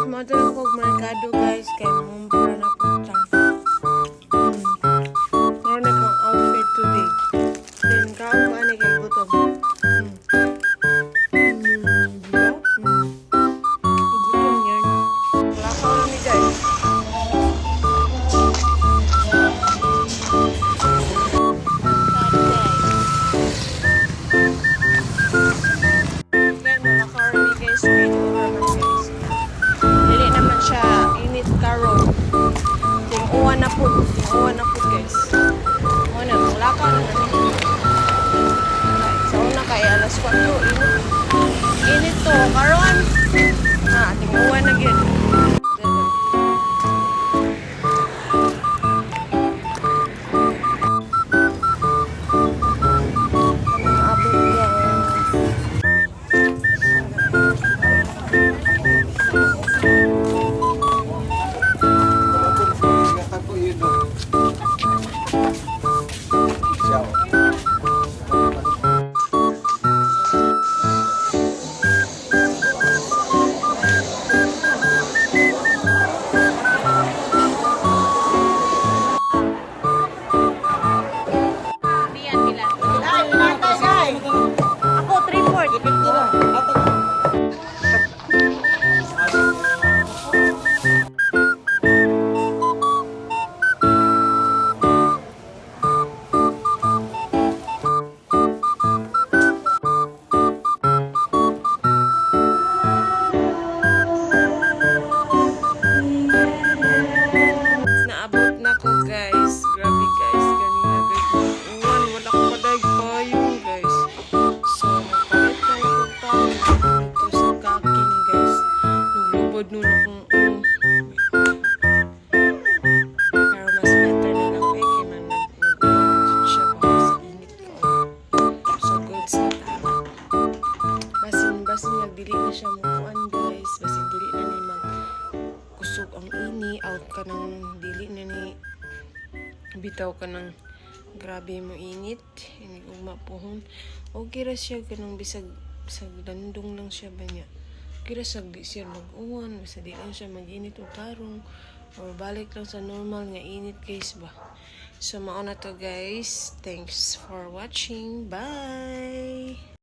Mata na kog merkado guys. Kaya mamumpara na po siya. Meron na kang outfit today. Then kaon ko ani kay gutom. Diba? Gutom yan. Wala ka kami guys. Karon ting-uwan na po guys. Una, mulakaw na naman. Sa una kay alas 4 init to karon. Ting-uwan na gyud. Nun akong pero mas better na lang kay nag-uwan siya pa sa init ko. So good sa tama. Basin nagdili na siya mukuan guys. Basin dili na ni kusog ang ini. Out ka ng dili na ni bitaw ka ng grabe mo init. Hindi ko mapuhon. Okay ra siya ganang bisag dandong lang siya ba niya. Kira sagdi siya mag-uwan, basta di lang siya mag-init o tarong, or balik lang sa normal nga init guys ba. So mauna to guys, thanks for watching, bye!